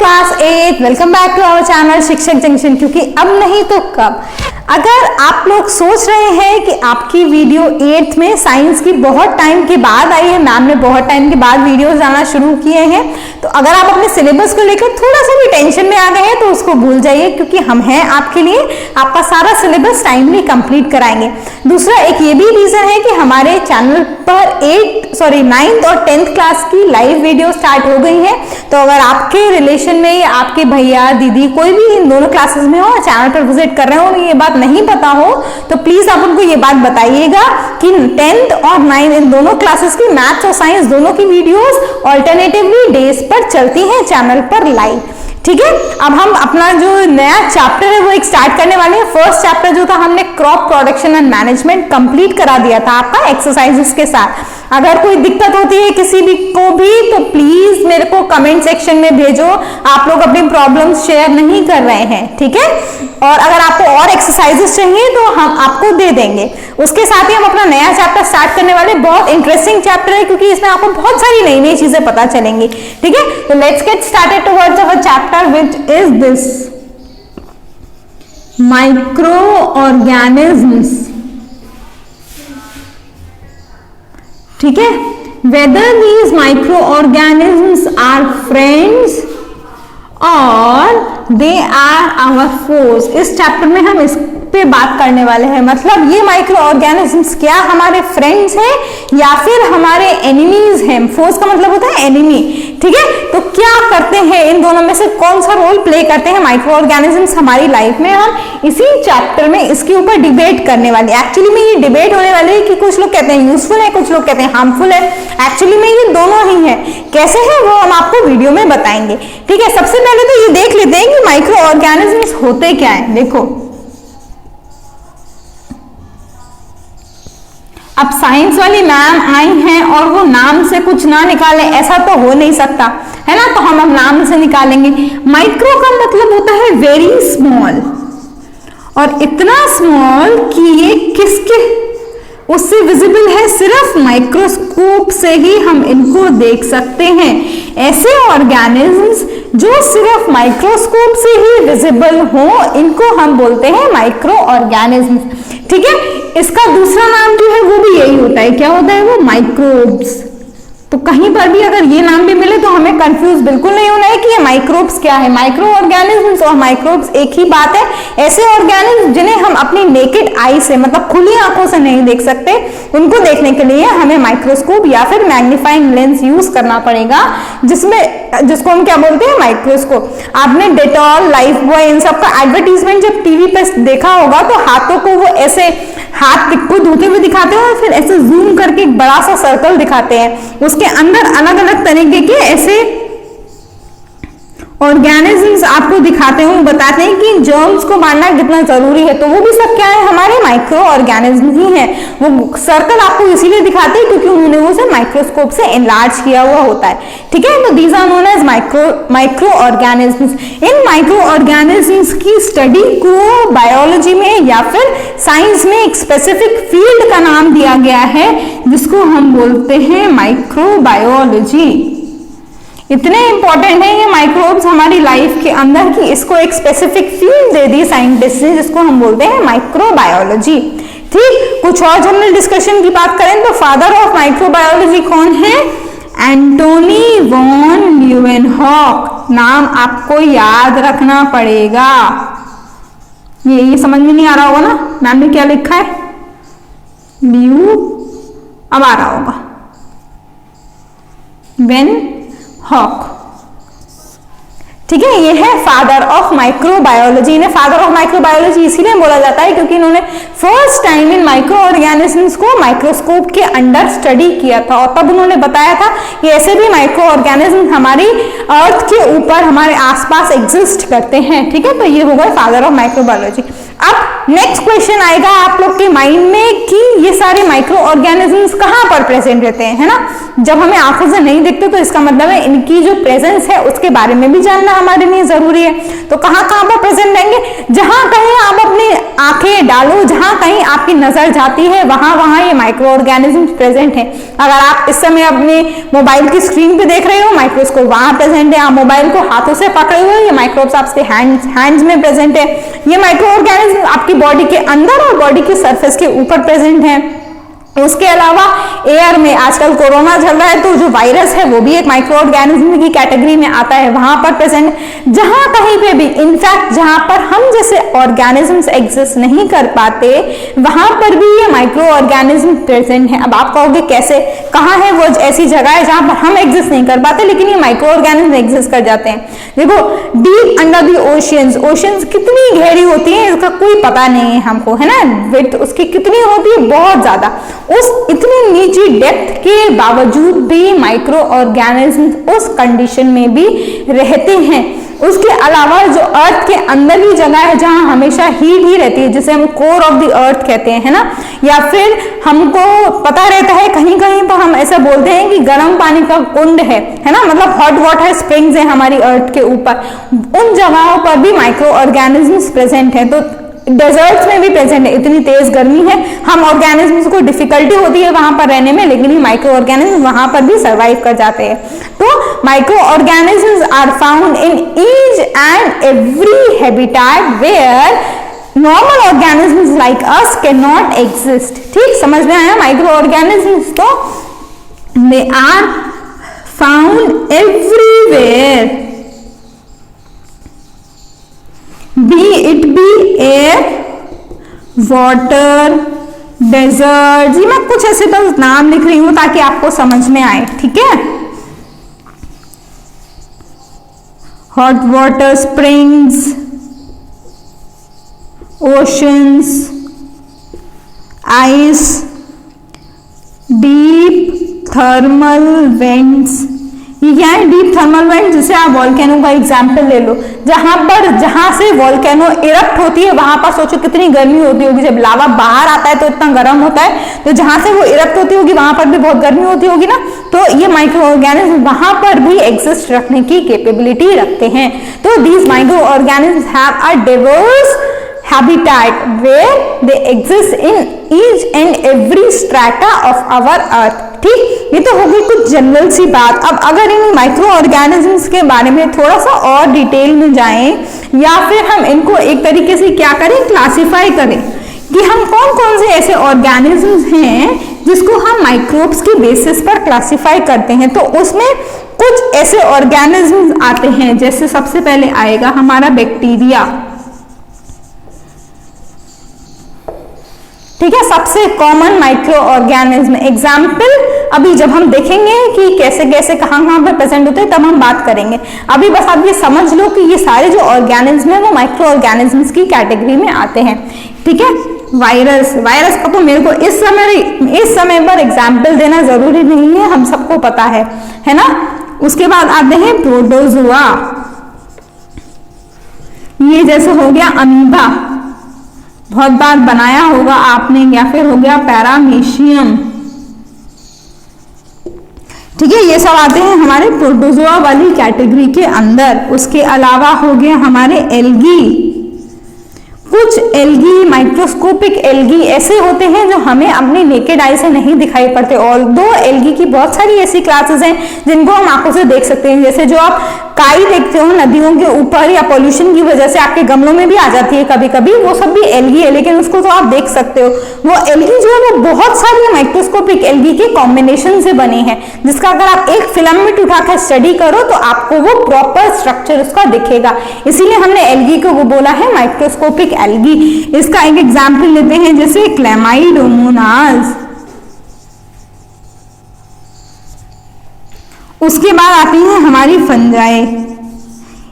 Class 8 welcome back to our channel Shikshak Junction. क्योंकि अब नहीं तो कब, अगर आप लोग सोच रहे हैं कि आपकी वीडियो 8th में साइंस की बहुत टाइम के बाद आई है, मैम ने बहुत टाइम के बाद वीडियोस डालना शुरू किए हैं, तो अगर आप अपने सिलेबस को लेकर थोड़ा सा भी टेंशन में आ गए हैं तो उसको भूल जाइए, क्योंकि हम हैं आपके लिए, आपका सारा सिलेबस टाइमली कंप्लीट कराएंगे। दूसरा एक ये भी रीजन है कि हमारे चैनल पर 9th और 10th क्लास की लाइव वीडियो स्टार्ट हो गई है। तो अगर आपके रिलेशन में या आपके भैया दीदी कोई भी इन दोनों क्लासेस में हो और चैनल पर विजिट कर रहे हो और ये बात नहीं पता हो, तो प्लीज आप उनको ये बात बताइएगा कि 10th और 9th इन दोनों क्लासेस की मैथ्स और साइंस दोनों की वीडियोस ऑल्टरनेटिवली डेज पर चलती हैं चैनल पर लाइव। ठीक है, अब हम अपना जो नया चैप्टर है वो एक स्टार्ट करने वाले हैं। फर्स्ट चैप्टर जो था हमने crop production and management complete करा दिया था आपका एक्सरसाइजेस के साथ। अगर कोई दिक्कत होती है किसी भी को भी तो प्लीज मेरे को कमेंट सेक्शन में भेजो, आप लोग अपनी प्रॉब्लम्स शेयर नहीं कर रहे हैं, ठीक है। और अगर आपको और एक्सरसाइजेस चाहिए तो हम आपको दे देंगे। उसके साथ ही हम अपना नया चैप्टर स्टार्ट करने वाले, बहुत इंटरेस्टिंग चैप्टर है क्योंकि इसमें आपको बहुत सारी नई नई चीजें पता चलेंगी, ठीक है। तो let's get started towards our chapter which is this micro organisms. ठीक है, whether these micro organisms are friends और दे आर आवर फोर्स। इस चैप्टर में हम इस पे बात करने वाले हैं, मतलब ये माइक्रो ऑर्गेनिजम्स क्या हमारे फ्रेंड्स हैं या फिर हमारे एनिमीज हैं। फोर्स का मतलब होता है एनिमी, ठीक है। तो क्या करते हैं इन दोनों में से कौन सा रोल प्ले करते हैं माइक्रो ऑर्गेनिजम्स हमारी लाइफ में, हम इसी चैप्टर में इसके ऊपर डिबेट करने वाले। एक्चुअली में ये डिबेट होने वाली है कि कुछ लोग कहते हैं यूजफुल है, कुछ लोग कहते हैं हार्मफुल है। एक्चुअली में ये दोनों ही है, कैसे है वो हम आपको वीडियो में बताएंगे, ठीक है। सबसे पहले तो ये देख लेते हैं कि माइक्रो ऑर्गेनिजम्स होते क्या है। देखो, अब साइंस वाली मैम आई हैं और वो नाम से कुछ ना निकाले, ऐसा तो हो नहीं सकता है ना, तो हम नाम से निकालेंगे। माइक्रो का मतलब होता है वेरी स्मॉल, और इतना स्मॉल कि ये किसके उससे विजिबल है, सिर्फ माइक्रोस्कोप से ही हम इनको देख सकते हैं। ऐसे ऑर्गेनिजम्स जो सिर्फ माइक्रोस्कोप से ही विजिबल हो, इनको हम बोलते हैं माइक्रो ऑर्गेनिजम्स, ठीक है। इसका दूसरा नाम जो है वो भी यही होता है, क्या होता है वो, माइक्रोब्स। तो कहीं पर भी अगर ये नाम भी मिले तो हमें कंफ्यूज बिल्कुल नहीं होना है कि ये माइक्रोब्स क्या है। माइक्रो ऑर्गेनिजम्स और माइक्रोब्स एक ही बात है। ऐसे ऑर्गेनिज्म जिन्हें हम अपनी नेकेड आई से, मतलब खुली आंखों से नहीं देख सकते, उनको देखने के लिए हमें माइक्रोस्कोप या फिर मैग्नीफाइंग लेंस यूज करना पड़ेगा, जिसको हम क्या बोलते हैं, माइक्रोस्कोप। आपने डेटॉल, लाइफ बॉय, इन सब का एडवर्टीजमेंट जब टीवी पे देखा होगा तो हाथों को वो ऐसे हाथ को धोते हुए दिखाते हैं और फिर ऐसे जूम करके एक बड़ा सा सर्कल दिखाते हैं, उसके अंदर अलग अलग तरीके के ऐसे ऑर्गेनिजम्स आपको दिखाते हैं, बताते हैं कि जर्म्स को मारना कितना जरूरी है। तो वो भी सब क्या है, हमारे माइक्रो ऑर्गेनिज्म ही हैं। वो सर्कल आपको इसीलिए दिखाते हैं क्योंकि उन्होंने वो उसे माइक्रोस्कोप से एनलार्ज किया हुआ होता है, ठीक है। तो these are known as micro organisms. इन माइक्रो ऑर्गेनिजम्स की स्टडी को बायोलॉजी में या फिर साइंस में एक स्पेसिफिक फील्ड का नाम दिया गया है, जिसको हम बोलते हैं माइक्रोबायोलॉजी। इतने इंपॉर्टेंट है ये माइक्रोब्स हमारी लाइफ के अंदर कि इसको एक स्पेसिफिक फील्ड दे दी साइंटिस्ट ने, जिसको हम बोलते हैं माइक्रोबायोलॉजी, ठीक। कुछ और जनरल डिस्कशन की बात करें तो फादर ऑफ माइक्रोबायोलॉजी कौन है, एंटोनी वॉन ल्यूवेनहॉक। नाम आपको याद रखना पड़ेगा। ये समझ में नहीं आ रहा होगा ना, मैम ने क्या लिखा है, ल्यू, अब आ रहा होगा, हॉक, ठीक है। ये है फादर ऑफ माइक्रोबायोलॉजी। इन्हें फादर ऑफ माइक्रोबायोलॉजी इसीलिए बोला जाता है क्योंकि इन्होंने first time in micro organisms को माइक्रोस्कोप के अंडर स्टडी किया था, और तब उन्होंने बताया था कि ऐसे भी माइक्रो ऑर्गेनिज्म हमारी अर्थ के ऊपर हमारे आसपास एग्जिस्ट करते हैं, ठीक है। तो ये होगा फादर ऑफ माइक्रोबायोलॉजी। अब नेक्स्ट क्वेश्चन आएगा आप लोग के माइंड में कि ये सारे माइक्रो ऑर्गेनिजम्स कहाँ पर प्रेजेंट रहते हैं, है ना। जब हमें आंखों से नहीं दिखते तो इसका मतलब है इनकी जो प्रेजेंस है उसके बारे में भी जानना हमारे लिए जरूरी है। तो कहाँ कहाँ पर प्रेजेंट रहेंगे, जहां कहीं आप अपने आंखें डालो, जहां कहीं आपकी नजर जाती है वहां वहां ये माइक्रो ऑर्गेनिज्म प्रेजेंट है। अगर आप इस समय अपने मोबाइल की स्क्रीन पे देख रहे हो, माइक्रोस्कोप वहां प्रेजेंट है। आप मोबाइल को हाथों से पकड़े हुए, ये माइक्रोब्स आपके हैंड्स में प्रेजेंट है। ये माइक्रो ऑर्गेनिज्म आपकी बॉडी के अंदर और बॉडी के सरफेस के ऊपर प्रेजेंट है। उसके अलावा एयर में आजकल कोरोना चल रहा है, तो जो वायरस है वो भी एक माइक्रो ऑर्गेनिज्म की कैटेगरी में आता है, वहां पर प्रेजेंट। जहां कहीं पे भी, इनफैक्ट जहां पर हम जैसे ऑर्गेनिजम्स एग्जिस्ट नहीं कर पाते, वहां पर भी ये माइक्रो ऑर्गेनिज्म प्रेजेंट है। अब आप कहोगे कैसे, कहां है वो ऐसी जगह है जहां पर हम एग्जिस्ट नहीं कर पाते लेकिन ये माइक्रो ऑर्गेनिज्म एग्जिस्ट कर जाते हैं। देखो, deep under the oceans, oceans कितनी गहरी होती है इसका कोई पता नहीं है हमको, है ना। विड्थ उसकी कितनी होती है, बहुत ज्यादा। उस इतनी नीची डेप्थ के बावजूद भी माइक्रो ऑर्गेनिज्म उस कंडीशन में भी रहते हैं। उसके अलावा जो अर्थ के अंदर ही जगह है जहां हमेशा हीट ही रहती है, जिसे हम कोर ऑफ द अर्थ कहते हैं, है ना। या फिर हमको पता रहता है कहीं कहीं पर हम ऐसा बोलते हैं कि गर्म पानी का कुंड है ना, मतलब हॉट वाटर स्प्रिंग्स है हमारी अर्थ के ऊपर। उन जगहों पर भी माइक्रो ऑर्गेनिज्म्स प्रेजेंट है। तो डेजर्ट्स में भी प्रेजेंट है। इतनी तेज गर्मी है, हम ऑर्गेनिज्म्स को डिफिकल्टी होती है वहां पर रहने में, लेकिन ये माइक्रो ऑर्गेनिज्म वहां पर भी सर्वाइव कर जाते हैं। तो micro organisms are found in each and every habitat where normal organisms like us can not exist. ठीक, समझ में आया। माइक्रो ऑर्गेनिज्म्स तो they are found everywhere, be it be air, water, desert। जी मैं कुछ ऐसे बस नाम लिख रही हूं ताकि आपको समझ में आए, ठीक है। Hot water springs, oceans, ice, deep thermal vents. ये क्या है, डीप थर्मल वेंट, जिसे आप वॉल्केनो का एग्जाम्पल ले लो। जहां से वॉल्केनो इरप्ट होती है वहां पर सोचो कितनी गर्मी होती होगी। जब लावा बाहर आता है तो इतना गर्म होता है, तो जहां से वो इरप्ट होती होगी वहां पर भी बहुत गर्मी होती होगी ना। तो ये माइक्रो ऑर्गेनिज्म वहां पर भी एग्जिस्ट रखने की कैपेबिलिटी रखते हैं। तो these micro organism have a Divers habitat where they exist in each and every strata of our earth। ठीक, ये तो हो गई कुछ जनरल सी बात। अब अगर इन माइक्रो ऑर्गेनिजम्स के बारे में थोड़ा सा और डिटेल में जाएं, या फिर हम इनको एक तरीके से क्या करें, क्लासिफाई करें कि हम कौन कौन से ऐसे ऑर्गेनिजम्स हैं जिसको हम माइक्रोब्स की बेसिस पर क्लासिफाई करते हैं। तो उसमें कुछ ऐसे ऑर्गेनिजम्स आते हैं, जैसे सबसे पहले आएगा हमारा बैक्टीरिया। ठीक है, सबसे कॉमन माइक्रो ऑर्गेनिज्म। एग्जाम्पल अभी जब हम देखेंगे कि कैसे कैसे कहाँ पर प्रेजेंट होते हैं तब हम बात करेंगे। अभी बस आप ये समझ लो कि ये सारे जो ऑर्गेनिज्म है वो माइक्रो ऑर्गेनिज्म्स की कैटेगरी में आते हैं। ठीक है, वायरस, वायरस का तो मेरे को इस समय पर एग्जाम्पल देना जरूरी नहीं है, हम सबको पता है ना। उसके बाद आते हैं प्रोटोजोआ, ये जैसे हो गया अमीबा, बहुत बार बनाया होगा आपने, या फिर हो गया पैरामीशियम। ठीक है, ये सब आते हैं हमारे प्रोटोजोआ वाली कैटेगरी के अंदर। उसके अलावा हो गया हमारे एल्गी। कुछ एल्गी, माइक्रोस्कोपिक एल्गी ऐसे होते हैं जो हमें अपनी नेकेड आई से नहीं दिखाई पड़ते। और दो एल्गी की बहुत सारी ऐसी क्लासेस हैं जिनको हम आंखों से देख सकते हैं। जैसे जो आप काई देखते हो नदियों के ऊपर, या पॉल्यूशन की वजह से आपके गमलों में भी आ जाती है कभी कभी, वो सब भी एल्गी है, लेकिन उसको तो आप देख सकते हो। वो एल्गी जो है वो बहुत सारी माइक्रोस्कोपिक एल्गी के कॉम्बिनेशन से बनी है, जिसका अगर आप एक फिलामेंट उठाकर स्टडी करो तो आपको वो प्रॉपर स्ट्रक्चर उसका दिखेगा। इसीलिए हमने एल्गी को वो बोला है माइक्रोस्कोपिक एल्गी। इसका एक एग्जाम्पल लेते हैं, जैसे क्लेमाइडोमोनास। उसके बाद आती है हमारी फंजाई।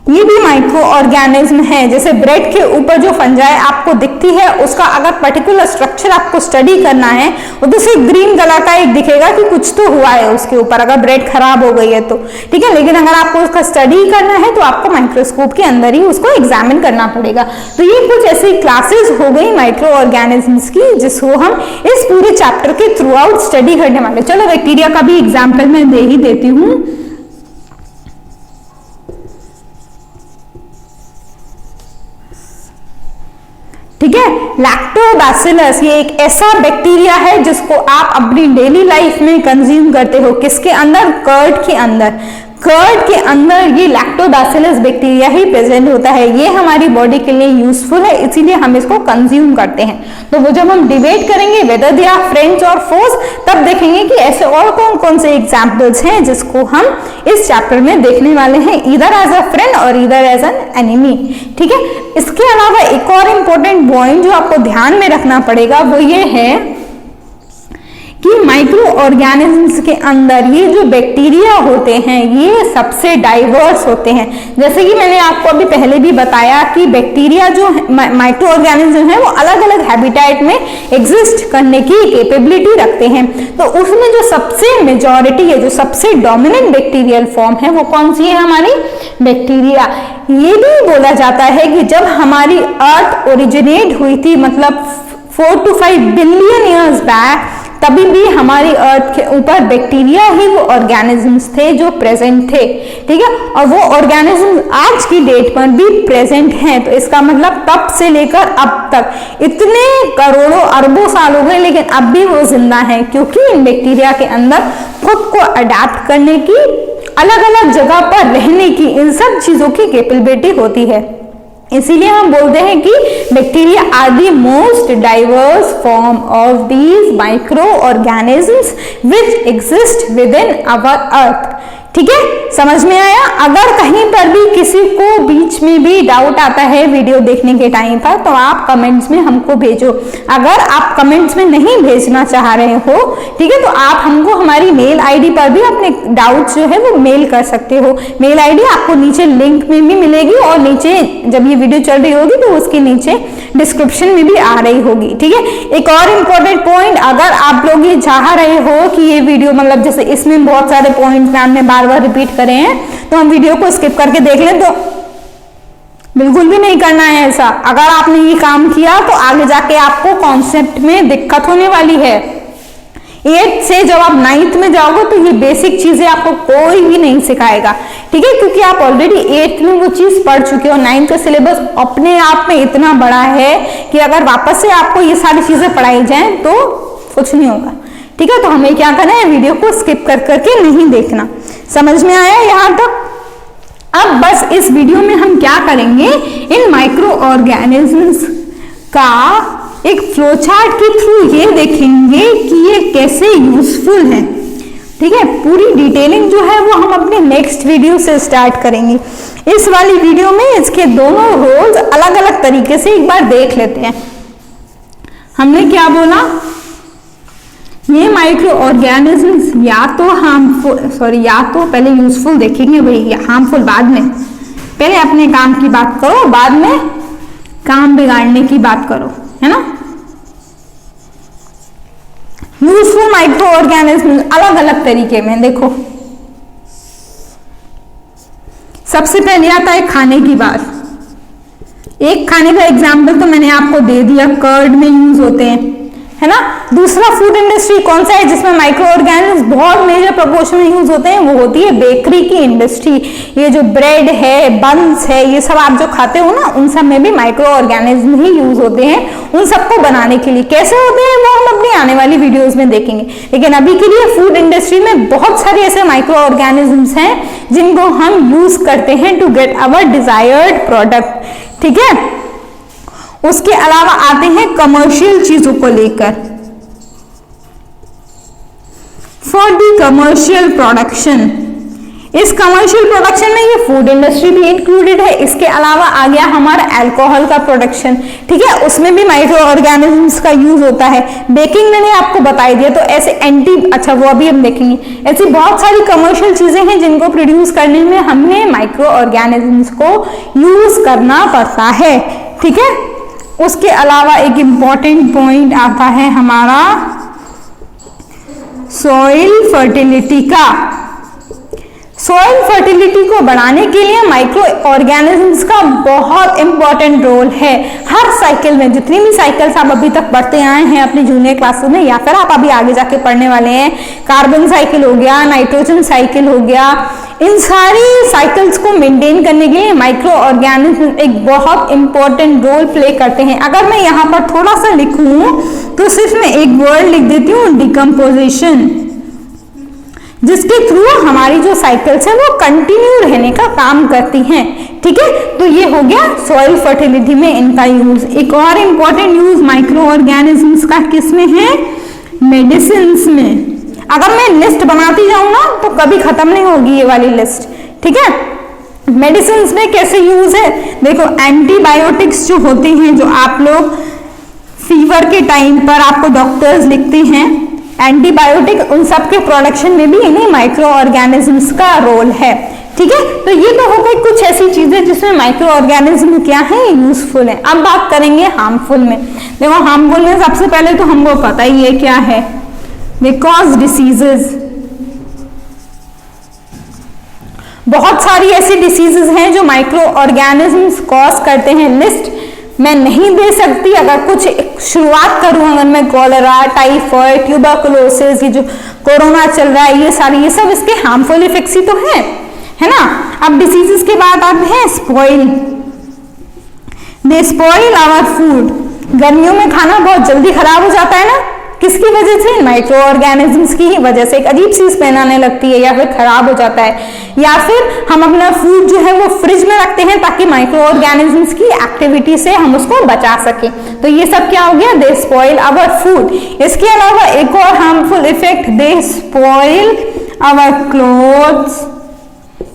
ये भी माइक्रो ऑर्गेनिज्म है। जैसे ब्रेड के ऊपर जो फंजाई आपको दिखती है, उसका अगर पर्टिकुलर स्ट्रक्चर आपको स्टडी करना है, वो तो सिर्फ ग्रीन कलर का एक दिखेगा कि कुछ तो हुआ है उसके ऊपर, अगर ब्रेड खराब हो गई है तो। ठीक है, लेकिन अगर आपको उसका स्टडी करना है तो आपको माइक्रोस्कोप के अंदर ही उसको एग्जामिन करना पड़ेगा। तो ये कुछ ऐसी क्लासेस हो गई माइक्रो ऑर्गेनिज्म्स की, जिसको हम इस पूरे चैप्टर के थ्रू आउट स्टडी करने वाले। चलो बैक्टीरिया का भी एग्जाम्पल मैं दे ही देती हूँ। ठीक है। लैक्टोबैसिलस ये एक ऐसा बैक्टीरिया है जिसको आप अपनी डेली लाइफ में कंज्यूम करते हो। किसके अंदर? कर्ड के अंदर। कर्ड के अंदर ये लैक्टोबैसिलस बैक्टीरिया ही प्रेजेंट होता है। ये हमारी बॉडी के लिए यूजफुल है, इसीलिए हम इसको कंज्यूम करते हैं। तो वो जब हम डिबेट करेंगे वेदर दे आर फ्रेंड्स और फोर्स, तब देखेंगे कि ऐसे और कौन कौन से एग्जाम्पल्स हैं जिसको हम इस चैप्टर में देखने वाले हैं, इधर एज अ फ्रेंड और इधर एज एन एनिमी। ठीक है। इसके अलावा एक और इम्पोर्टेंट पॉइंट जो आपको ध्यान में रखना पड़ेगा वो ये है कि माइक्रो ऑर्गेनिजम्स के अंदर ये जो बैक्टीरिया होते हैं ये सबसे डाइवर्स होते हैं। जैसे कि मैंने आपको अभी पहले भी बताया कि बैक्टीरिया जो माइक्रो ऑर्गेनिज्म है वो अलग अलग हैबिटेट में एग्जिस्ट करने की कैपेबिलिटी रखते हैं। तो उसमें जो सबसे मेजॉरिटी है, जो सबसे डोमिनेंट बैक्टीरियल फॉर्म है वो कौन सी है? हमारी बैक्टीरिया। ये भी बोला जाता है कि जब हमारी अर्थ ओरिजिनेट हुई थी, मतलब 4 to 5 बिलियन ईयर्स बैक, तभी भी हमारी अर्थ के ऊपर बैक्टीरिया ही वो ऑर्गेनिजम्स थे जो प्रेजेंट थे। ठीक है। और वो ऑर्गेनिजम्स आज की डेट पर भी प्रेजेंट हैं। तो इसका मतलब तब से लेकर अब तक इतने करोड़ों अरबों साल हो गए, लेकिन अब भी वो जिंदा है, क्योंकि इन बैक्टीरिया के अंदर खुद को अडेप्ट करने की, अलग अलग जगह पर रहने की, इन सब चीजों की कैपेबिलिटी होती है। इसीलिए हम बोलते हैं कि bacteria are the most diverse form of these micro organisms which exist within our earth. ठीक है, समझ में आया? अगर कहीं पर भी किसी को बीच में भी डाउट आता है वीडियो देखने के टाइम पर, तो आप कमेंट्स में हमको भेजो। अगर आप कमेंट्स में नहीं भेजना चाह रहे हो, ठीक है, तो आप हमको हमारी मेल आईडी पर भी अपने डाउट्स जो है वो मेल कर सकते हो। मेल आईडी आपको नीचे लिंक में भी मिलेगी और नीचे जब ये वीडियो चल रही होगी तो उसके नीचे डिस्क्रिप्शन में भी आ रही होगी। ठीक है। एक और इम्पोर्टेंट पॉइंट, अगर आप लोग ये चाह रहे हो कि ये वीडियो, मतलब जैसे इसमें बहुत सारे पॉइंट मैम ने बार बार रिपीट करे हैं, तो हम वीडियो को स्किप करके देख लें, तो बिल्कुल भी नहीं करना है ऐसा। अगर आपने ये काम किया तो आगे जाके आपको कॉन्सेप्ट में दिक्कत होने वाली है। 8th से जब आप 9th में जाओगे तो ये बेसिक चीजें आपको कोई भी नहीं सिखाएगा। ठीक है, क्योंकि आप ऑलरेडी 8th में वो चीज पढ़ चुके हो। 9th का सिलेबस अपने आप में इतना बड़ा है कि अगर वापस से आपको ये सारी चीजें पढ़ाई जाए तो कुछ नहीं होगा। ठीक है, तो हमें क्या करना है, वीडियो को स्किप कर करके नहीं देखना। समझ में आया यहाँ तक? अब बस इस वीडियो में हम क्या करेंगे, इन माइक्रो ऑर्गेनिजम्स का एक फ्लोचार्ट के थ्रू ये देखेंगे कि ये कैसे यूजफुल है। ठीक है, पूरी डिटेलिंग जो है वो हम अपने नेक्स्ट वीडियो से स्टार्ट करेंगे। इस वाली वीडियो में इसके दोनों रोल्स अलग अलग तरीके से एक बार देख लेते हैं। हमने क्या बोला, ये माइक्रो ऑर्गेनिजम्स या तो हार्मफुल, या तो पहले यूजफुल देखेंगे भाई, हार्मफुल बाद में। पहले अपने काम की बात करो, बाद में काम बिगाड़ने की बात करो, है ना। यूजफुल माइक्रो ऑर्गेनिजम्स अलग अलग तरीके में देखो। सबसे पहले आता है खाने की बात। एक खाने का एग्जाम्पल तो मैंने आपको दे दिया, कर्ड में यूज होते हैं, है ना। दूसरा फूड इंडस्ट्री कौन सा है जिसमें माइक्रो ऑर्गेनिजम्स बहुत मेजर प्रोपोर्शन में यूज होते हैं, वो होती है बेकरी की इंडस्ट्री। ये जो ब्रेड है, बन्स है, ये सब आप जो खाते हो ना, उन सब में भी माइक्रो ऑर्गेनिज्म ही यूज होते हैं उन सबको बनाने के लिए। कैसे होते हैं वो हम अपनी आने वाली वीडियोस में देखेंगे, लेकिन अभी के लिए फूड इंडस्ट्री में बहुत सारे ऐसे माइक्रो ऑर्गेनिजम्स हैं जिनको हम यूज करते हैं to get our desired product. ठीक है, उसके अलावा आते हैं कमर्शियल चीजों को लेकर, फॉर दी कमर्शियल प्रोडक्शन। इस कमर्शियल प्रोडक्शन में ये फूड इंडस्ट्री भी इंक्लूडेड है। इसके अलावा आ गया हमारा अल्कोहल का प्रोडक्शन। ठीक है, उसमें भी माइक्रो ऑर्गेनिजम्स का यूज होता है। बेकिंग मैंने आपको बताई दिया, तो ऐसे अच्छा वो अभी हम देखेंगे। ऐसी बहुत सारी कमर्शियल चीजें हैं जिनको प्रोड्यूस करने में हमें माइक्रो ऑर्गेनिजम्स को यूज करना पड़ता है। ठीक है, उसके अलावा एक इंपॉर्टेंट पॉइंट आता है हमारा सॉइल फर्टिलिटी का। सॉइल फर्टिलिटी को बढ़ाने के लिए माइक्रो ऑर्गेनिजम्स का बहुत इंपॉर्टेंट रोल है। हर साइकिल में, जितनी भी साइकिल्स आप अभी तक पढ़ते आए हैं अपनी जूनियर क्लासेस में या फिर आप अभी आगे जाके पढ़ने वाले हैं, कार्बन साइकिल हो गया, नाइट्रोजन साइकिल हो गया, इन सारी साइकिल्स को मेंटेन करने के लिए माइक्रो ऑर्गेनिज्म एक बहुत इंपॉर्टेंट रोल प्ले करते हैं। अगर मैं यहाँ पर थोड़ा सा लिखूं तो सिर्फ मैं एक वर्ड लिख देती हूँ, डिकम्पोजिशन, जिसके थ्रू हमारी जो साइकिल्स है वो कंटिन्यू रहने का काम करती हैं। ठीक है, तो ये हो गया सॉइल फर्टिलिटी में इनका यूज। एक और इंपॉर्टेंट यूज माइक्रो ऑर्गेनिजम्स का किसमें है? मेडिसिन्स में। अगर मैं लिस्ट बनाती जाऊं ना तो कभी खत्म नहीं होगी ये वाली लिस्ट। ठीक है, मेडिसिन्स में कैसे यूज है? देखो, एंटीबायोटिक्स जो होते हैं, जो आप लोग फीवर के टाइम पर आपको डॉक्टर्स लिखते हैं, एंटीबायोटिक, उन सब के प्रोडक्शन में भी इन्हीं माइक्रो ऑर्गेनिजम्स का रोल है। ठीक है, तो ये तो हो गई कुछ ऐसी चीजें जिसमें माइक्रो ऑर्गेनिज्म क्या है, यूजफुल है। अब बात करेंगे हार्मफुल में। देखो, हार्मफुल में सबसे पहले तो हमको पता ही है क्या है, दे कॉज डिसीजेस। बहुत सारी ऐसी डिसीजेस हैं जो माइक्रो ऑर्गेनिजम्स कॉज करते हैं। लिस्ट मैं नहीं दे सकती, अगर कुछ शुरुआत करूं, अगर मैं कॉलेरा, टाइफॉइड, ट्यूबरकुलोसिस, ये जो कोरोना चल रहा है, ये सब इसके हार्मफुल इफेक्ट्स ही तो है ना। अब डिसीजेस के बाद आते हैं spoil, they spoil our food. गर्मियों में खाना बहुत जल्दी खराब हो जाता है ना, किसकी वजह से? माइक्रो ऑर्गेनिजम्स की ही वजह से। एक अजीब सी स्मेल आने लगती है या फिर खराब हो जाता है, या फिर हम अपना फूड जो है वो फ्रिज में रखते हैं ताकि माइक्रो ऑर्गेनिजम्स की एक्टिविटी से हम उसको बचा सके। तो ये सब क्या हो गया? They spoil our food. इसके अलावा एक और harmful effect, they spoil our clothes,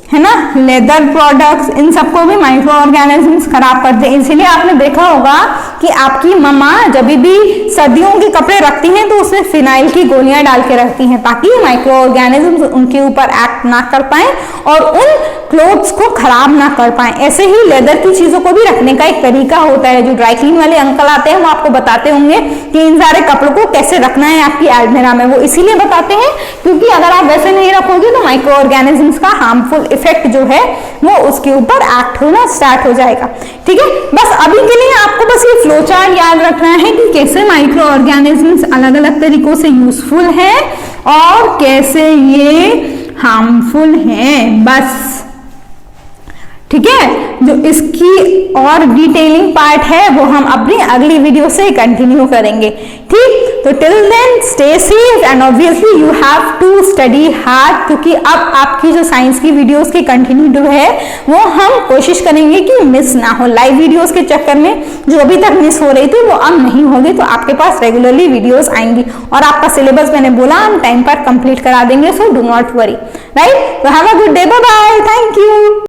है ना, लेदर प्रोडक्ट्स, इन सबको भी माइक्रो ऑर्गेनिजम्स खराब करते हैं। इसीलिए आपने देखा होगा कि आपकी मम्मा जब भी सर्दियों के कपड़े रखती हैं तो उसमें फिनाइल की गोलियां डाल के रखती हैं ताकि माइक्रो ऑर्गेनिजम्स उनके ऊपर एक्ट ना कर पाए और उन क्लोथ्स को खराब ना कर पाए। ऐसे ही लेदर की चीजों को भी रखने का एक तरीका होता है। जो ड्राई क्लीन वाले अंकल आते हैं वो आपको बताते होंगे कि इन सारे कपड़ों को कैसे रखना है आपकी अलमीरा में। वो इसीलिए बताते हैं क्योंकि अगर आप वैसे नहीं रखोगे तो माइक्रो ऑर्गेनिजम्स का हार्मफुल इफेक्ट जो है वो उसके ऊपर एक्ट होना स्टार्ट हो जाएगा। ठीक है, बस अभी के लिए आपको बस ये फ्लो चार्ट याद रखना है कि कैसे माइक्रो ऑर्गेनिजम्स अलग अलग तरीकों से यूजफुल है और कैसे ये हार्मफुल हैं, बस। ठीक है, जो इसकी और डिटेलिंग पार्ट है वो हम अपनी अगली वीडियो से कंटिन्यू करेंगे। ठीक, तो till then stay safe and obviously you have to study hard, क्योंकि अब आपकी जो साइंस की वीडियोस की कंटिन्यू है वो हम कोशिश करेंगे कि मिस ना हो। लाइव वीडियोस के चक्कर में जो अभी तक मिस हो रही थी वो अब नहीं होगी, तो आपके पास रेगुलरली वीडियोस आएंगी और आपका सिलेबस मैंने बोला हम टाइम पर कंप्लीट करा देंगे, so do not worry, right. तो have a good day, bye bye, thank you.